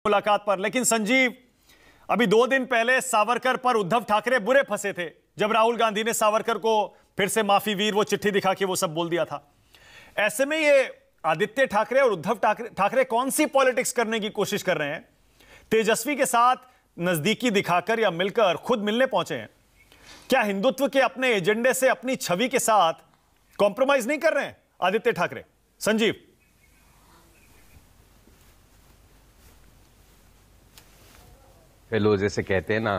मुलाकात पर। लेकिन संजीव, अभी 2 दिन पहले सावरकर पर उद्धव ठाकरे बुरे फंसे थे जब राहुल गांधी ने सावरकर को फिर से माफी वीर वो चिट्ठी दिखा के वो सब बोल दिया था। ऐसे में ये आदित्य ठाकरे और उद्धव ठाकरे कौन सी पॉलिटिक्स करने की कोशिश कर रहे हैं? तेजस्वी के साथ नजदीकी दिखाकर या मिलकर खुद मिलने पहुंचे हैं? क्या हिंदुत्व के अपने एजेंडे से अपनी छवि के साथ कॉम्प्रोमाइज नहीं कर रहे हैं आदित्य ठाकरे? संजीव, फेलो जैसे कहते हैं ना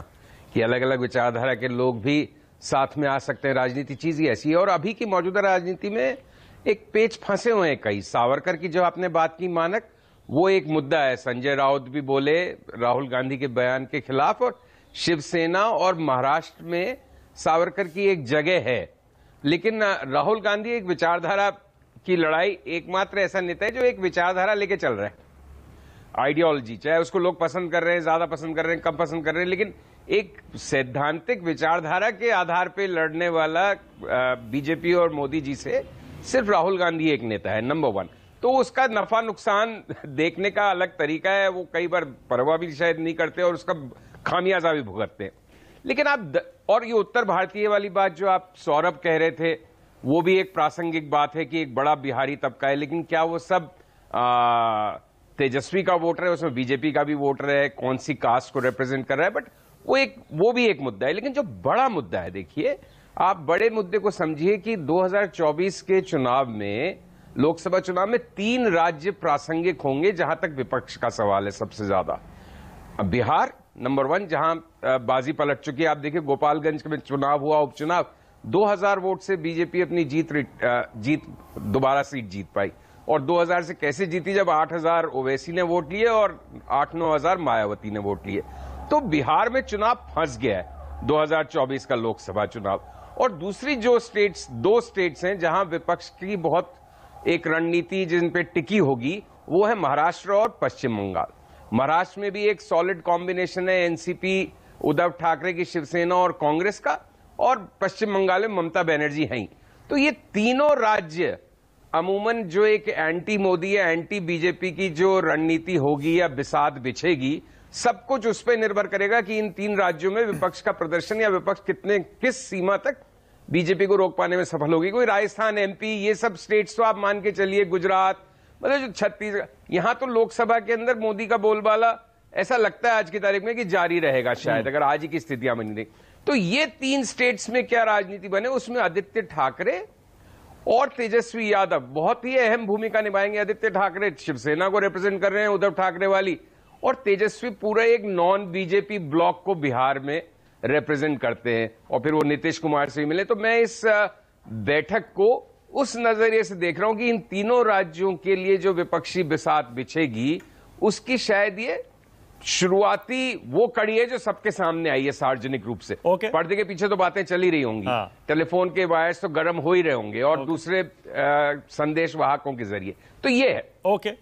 कि अलग अलग विचारधारा के लोग भी साथ में आ सकते हैं। राजनीति चीज ही ऐसी है और अभी की मौजूदा राजनीति में एक पेच फंसे हुए हैं कई। सावरकर की जो आपने बात की मानक, वो एक मुद्दा है। संजय राउत भी बोले राहुल गांधी के बयान के खिलाफ, और शिवसेना और महाराष्ट्र में सावरकर की एक जगह है। लेकिन राहुल गांधी एक विचारधारा की लड़ाई, एकमात्र ऐसा नेता है जो एक विचारधारा लेके चल रहा है, आइडियोलॉजी, चाहे उसको लोग पसंद कर रहे हैं, ज्यादा पसंद कर रहे हैं, कम पसंद कर रहे हैं, लेकिन एक सैद्धांतिक विचारधारा के आधार पे लड़ने वाला बीजेपी और मोदी जी से सिर्फ राहुल गांधी एक नेता है, नंबर 1। तो उसका नफा नुकसान देखने का अलग तरीका है। वो कई बार परवाह भी शायद नहीं करते और उसका खामियाजा भी भुगतते हैं। लेकिन और ये उत्तर भारतीय वाली बात जो आप सौरभ कह रहे थे, वो भी एक प्रासंगिक बात है कि एक बड़ा बिहारी तबका है। लेकिन क्या वो सब तेजस्वी का वोटर है? उसमें बीजेपी का भी वोटर है, कौन सी कास्ट को रिप्रेजेंट कर रहा है? बट वो भी एक मुद्दा है। लेकिन जो बड़ा मुद्दा है, देखिए आप बड़े मुद्दे को समझिए कि 2024 के चुनाव में, लोकसभा चुनाव में 3 राज्य प्रासंगिक होंगे जहां तक विपक्ष का सवाल है सबसे ज्यादा। बिहार नंबर 1, जहां बाजी पलट चुकी है। आप देखिए गोपालगंज में चुनाव हुआ, उपचुनाव, 2000 वोट से बीजेपी अपनी दोबारा सीट जीत पाई। और 2000 से कैसे जीती? जब 8000 ओवैसी ने वोट लिए और 8-9 हजार मायावती ने वोट लिए। तो बिहार में चुनाव फंस गया है 2024 का लोकसभा चुनाव। और दूसरी जो दो स्टेट्स हैं जहां विपक्ष की बहुत एक रणनीति जिन पे टिकी होगी, वो है महाराष्ट्र और पश्चिम बंगाल। महाराष्ट्र में भी एक सॉलिड कॉम्बिनेशन है एनसीपी, उद्धव ठाकरे की शिवसेना और कांग्रेस का, और पश्चिम बंगाल में ममता बनर्जी हैं। तो ये तीनों राज्य अमूमन जो एक एंटी मोदी या एंटी बीजेपी की जो रणनीति होगी या बिसात बिछेगी, सब कुछ उस पर निर्भर करेगा कि इन 3 राज्यों में विपक्ष का प्रदर्शन या विपक्ष किस सीमा तक बीजेपी को रोक पाने में सफल होगी। कोई राजस्थान, एमपी, ये सब स्टेट्स तो आप मान के चलिए, गुजरात, मतलब जो छत्तीसगढ़, यहां तो लोकसभा के अंदर मोदी का बोलबाला ऐसा लगता है आज की तारीख में कि जारी रहेगा शायद, अगर आज ही की स्थितियां बनी रही। तो ये 3 स्टेट्स में क्या राजनीति बने, उसमें आदित्य ठाकरे और तेजस्वी यादव बहुत ही अहम भूमिका निभाएंगे। आदित्य ठाकरे शिवसेना को रिप्रेजेंट कर रहे हैं, उद्धव ठाकरे वाली, और तेजस्वी पूरा एक नॉन बीजेपी ब्लॉक को बिहार में रिप्रेजेंट करते हैं, और फिर वो नीतीश कुमार से भी मिले। तो मैं इस बैठक को उस नजरिए से देख रहा हूं कि इन तीनों राज्यों के लिए जो विपक्षी बिसात बिछेगी, उसकी शायद ये शुरुआती वो कड़ी है जो सबके सामने आई है सार्वजनिक रूप से। पर्दे के पीछे तो बातें चल ही रही होंगी, टेलीफोन के वायर्स तो गर्म हो ही रहे होंगे, और दूसरे संदेश वाहकों के जरिए। तो ये है। All right.